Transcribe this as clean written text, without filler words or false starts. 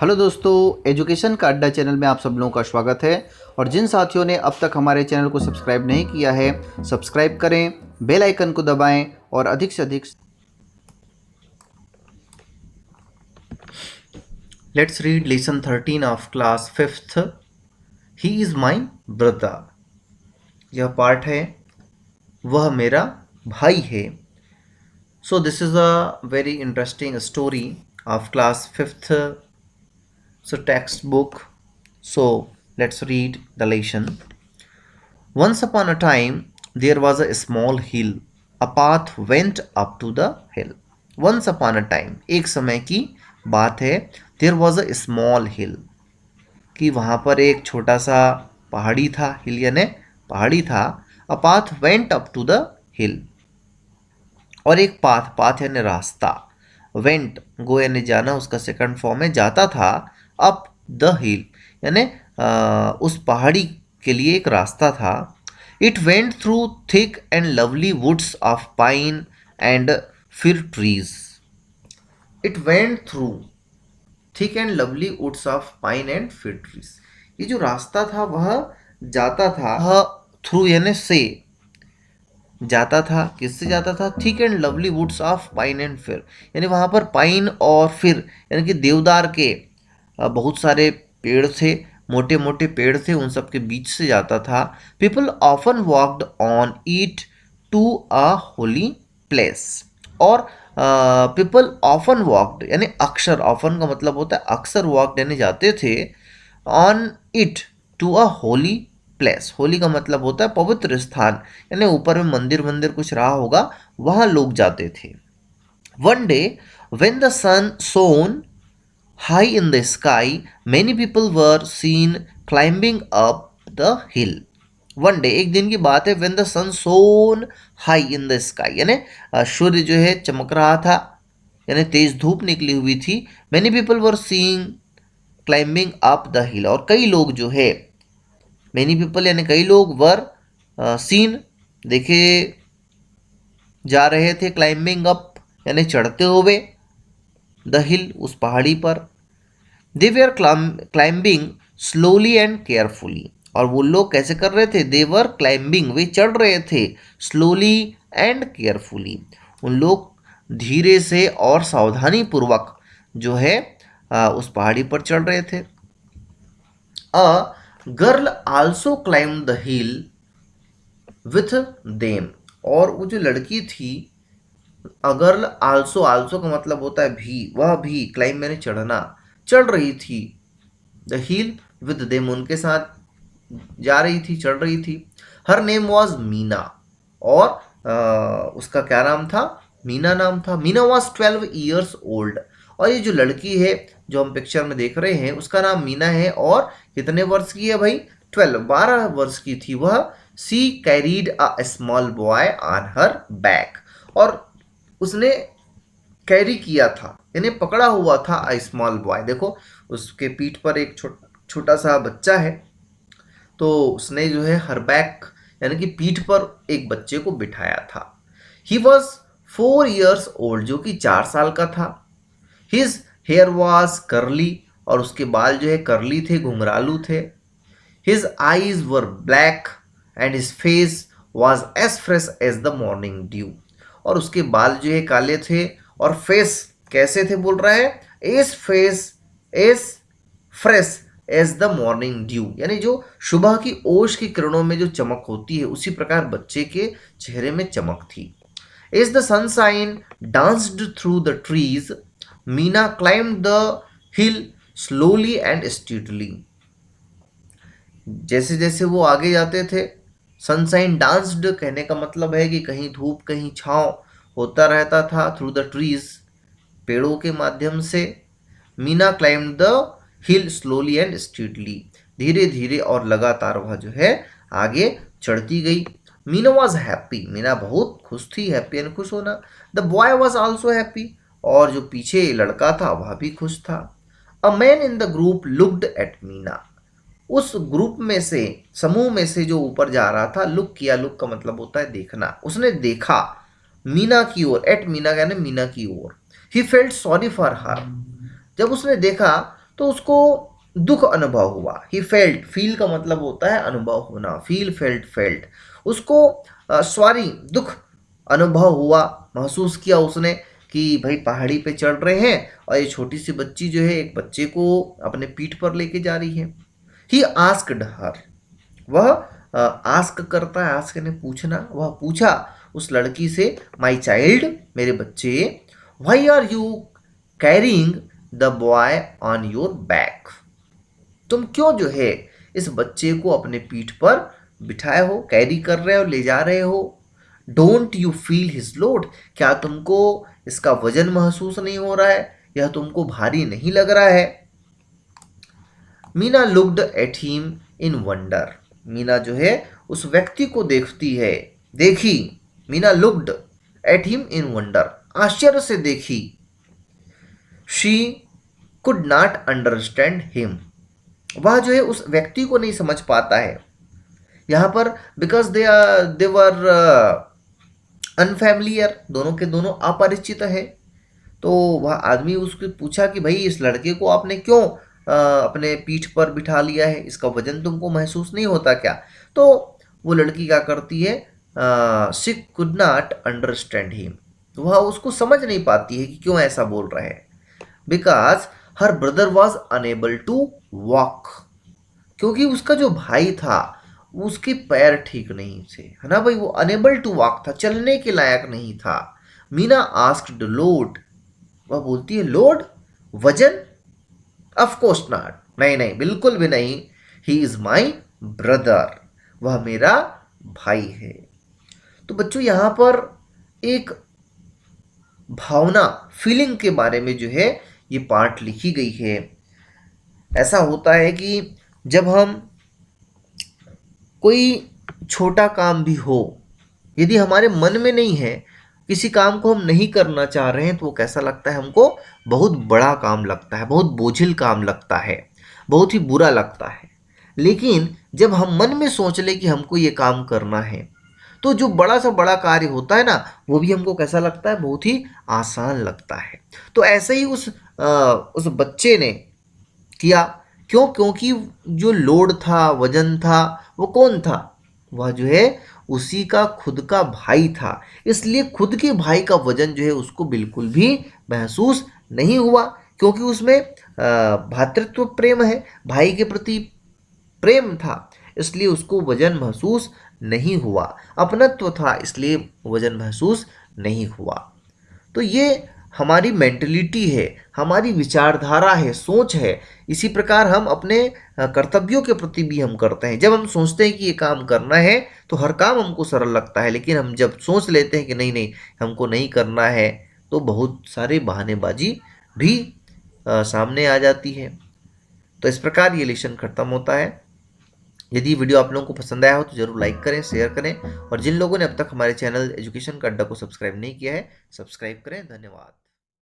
Hello दोस्तों, education का अड्डा चैनल में आप सब लोगों का स्वागत है। और जिन साथियों ने अब तक हमारे चैनल को सब्सक्राइब नहीं किया है, सब्सक्राइब करें, बेल आइकन को दबाएं और अधिक से अधिक। Let's read lesson 13 of class 5th। He is my brother. यह पार्ट है वह मेरा भाई है। So this is a very interesting story of class 5th text book. So let's read the lesson. Once upon a time, there was a small hill. A path went up to the hill. Once upon a time, एक समय की बात है. There was a small hill. कि वहाँ पर एक छोटा सा पहाड़ी था. हिल यानी पहाड़ी था. A path went up to the hill. और एक पाथ यानी रास्ता. वेंट गो यानी जाना, उसका सेकंड फॉर्म है जाता था. अप द हिल यानी उस पहाड़ी के लिए एक रास्ता था. It went through thick and lovely woods of pine and fir trees. It went through thick and lovely woods of pine and fir trees. ये जो रास्ता था वह जाता था, थ्रू यानी से जाता था. किससे जाता था? Thick and lovely woods of pine and फिर यानी वहाँ पर पाइन और फिर यानी कि देवदार के बहुत सारे पेड़ थे, मोटे मोटे पेड़ थे, उन सब के बीच से जाता था. People often walked on it to a holy place. और पीपल ऑफन वॉकड यानी अक्सर, ऑफन का मतलब होता है अक्सर, वॉकड यानी जाते थे, on it to a holy place. Holy का मतलब होता है पवित्र स्थान, यानी ऊपर में मंदिर मंदिर कुछ रहा होगा, वहां लोग जाते थे. One day when the sun shone high in the sky, many people were seen climbing up the hill. One day, एक दिन की बात है, when the sun shone high in the sky यानी सूर्य जो है चमक रहा था, यानी तेज धूप निकली हुई थी. Many people were seen climbing up the hill. और कई लोग जो है, many people यानी कई लोग, were seen देखे जा रहे थे, climbing up यानी चढ़ते हुए, द हिल उस पहाड़ी पर. They were climbing slowly and carefully. और वो लोग कैसे कर रहे थे? दे वर क्लाइंबिंग, वे चढ़ रहे थे, स्लोली एंड केयरफुली, उन लोग धीरे से और सावधानी पूर्वक जो है उस पहाड़ी पर चढ़ रहे थे. A girl also climb the hill with them. और वो जो लड़की थी, अगर आल्सो, आल्सो का मतलब होता है भी, वह भी, क्लाइंब मैंने चढ़ना, चढ़ रही थी, द हिल विद देम उनके साथ जा रही थी, चढ़ रही थी. Her name was Meena. और उसका क्या नाम था? मीना नाम था. Meena was 12 years old. और ये जो लड़की है जो हम पिक्चर में देख रहे हैं, उसका नाम मीना है. और कितने वर्ष की है भाई? 12 वर्ष की थी वह. She carried a small boy on her back. और उसने कैरी किया था यानी पकड़ा हुआ था अ स्मॉल बॉय. देखो उसके पीठ पर एक छोटा सा बच्चा है, तो उसने जो है हर बैक यानी कि पीठ पर एक बच्चे को बिठाया था. ही वॉज 4 ईयर्स ओल्ड, जो कि 4 साल का था. हिज हेयर वॉज करली. और उसके बाल जो है करली थे, घुंघरालू थे. His eyes were black and his face was as fresh as the morning dew. और उसके बाल जो है काले थे, और फेस कैसे थे बोल रहा है? As face as fresh as the morning dew यानी जो सुबह की ओश की किरणों में जो चमक होती है, उसी प्रकार बच्चे के चेहरे में चमक थी. As the sunshine danced through the trees, Meena climbed the hill slowly and steadily. जैसे जैसे वो आगे जाते थे, सनशाइन डांस्ड कहने का मतलब है कि कहीं धूप कहीं छांव होता रहता था. थ्रू द ट्रीज पेड़ों के माध्यम से. Meena climbed the hill slowly and strictly, धीरे धीरे और लगातार वह जो है आगे चढ़ती गई. मीना वॉज हैप्पी, मीना बहुत खुश थी. हैप्पी एंड खुश होना. The boy was also happy. और जो पीछे लड़का था वह भी खुश था. A man in the group looked at Meena. उस ग्रुप में से, समूह में से जो ऊपर जा रहा था, लुक किया. लुक का मतलब होता है देखना. उसने देखा मीना की ओर. एट मीना यानी मीना की ओर. He felt sorry for her. जब उसने देखा तो उसको दुख अनुभव हुआ। ही फेल्ट, फील का मतलब होता है अनुभव होना, फील, फेल्ट, फेल्ट। उसको सॉरी, दुख अनुभव हुआ, महसूस किया उसने कि भाई पहाड़ी पे चढ़ रहे हैं और ये छोटी सी बच्ची जो है एक बच्चे को अपने पीठ पर लेके जा रही है। ही आस्क्ड हर, वह आस्क करता है, आस्क ने पूछना, वह पूछा उस लड़की से, माई चाइल्ड, मेरे बच्चे, why are you carrying the boy on your back, तुम क्यों जो है इस बच्चे को अपने पीठ पर बिठाए हो, कैरी कर रहे हो, ले जा रहे हो। Don't you feel his load, क्या तुमको इसका वजन महसूस नहीं हो रहा है, यह तुमको भारी नहीं लग रहा है। Meena looked at him in wonder, Meena जो है उस व्यक्ति को देखती है, देखी, Meena looked at him in wonder, आश्चर्य से देखी। She could not understand him, वह जो है उस व्यक्ति को नहीं समझ पाता है। यहाँ पर बिकॉज दे वर अनफैमिलियर, दोनों के दोनों अपरिचित है। तो वह आदमी उसको पूछा कि भाई इस लड़के को आपने क्यों अपने पीठ पर बिठा लिया है, इसका वजन तुमको महसूस नहीं होता क्या। तो वो लड़की क्या करती है, she could not understand him, वह उसको समझ नहीं पाती है कि क्यों ऐसा बोल रहा है। Because her brother was unable to walk, क्योंकि उसका जो भाई था उसके पैर ठीक नहीं थे, है ना भाई, वो अनेबल टू वॉक था, चलने के लायक नहीं था। मीना आस्क्ड लोड, वह बोलती है लोड, वजन, ऑफ कोर्स नॉट, नहीं नहीं बिल्कुल भी नहीं। ही इज माई ब्रदर, वह मेरा भाई है। तो बच्चों यहाँ पर एक भावना, फीलिंग के बारे में जो है ये पार्ट लिखी गई है। ऐसा होता है कि जब हम कोई छोटा काम भी हो, यदि हमारे मन में नहीं है, किसी काम को हम नहीं करना चाह रहे हैं, तो वो कैसा लगता है हमको, बहुत बड़ा काम लगता है, बहुत बोझिल काम लगता है, बहुत ही बुरा लगता है। लेकिन जब हम मन में सोच ले कि हमको ये काम करना है, तो जो बड़ा सा बड़ा कार्य होता है ना, वो भी हमको कैसा लगता है, बहुत ही आसान लगता है। तो ऐसे ही उस बच्चे ने किया, क्यों, क्योंकि जो लोड था, वजन था, वो कौन था, वह जो है उसी का खुद का भाई था। इसलिए खुद के भाई का वजन जो है उसको बिल्कुल भी महसूस नहीं हुआ, क्योंकि उसमें भ्रातृत्व प्रेम है, भाई के प्रति प्रेम था, इसलिए उसको वजन महसूस नहीं हुआ। अपनत्व था, इसलिए वजन महसूस नहीं हुआ। तो ये हमारी मेंटलिटी है, हमारी विचारधारा है, सोच है। इसी प्रकार हम अपने कर्तव्यों के प्रति भी हम करते हैं। जब हम सोचते हैं कि ये काम करना है तो हर काम हमको सरल लगता है, लेकिन हम जब सोच लेते हैं कि नहीं नहीं हमको नहीं करना है, तो बहुत सारे बहानेबाजी भी सामने आ जाती है। तो इस प्रकार ये लेसन खत्म होता है। यदि वीडियो आप लोगों को पसंद आया हो तो जरूर लाइक करें, शेयर करें, और जिन लोगों ने अब तक हमारे चैनल एजुकेशन का अड्डा को सब्सक्राइब नहीं किया है, सब्सक्राइब करें। धन्यवाद।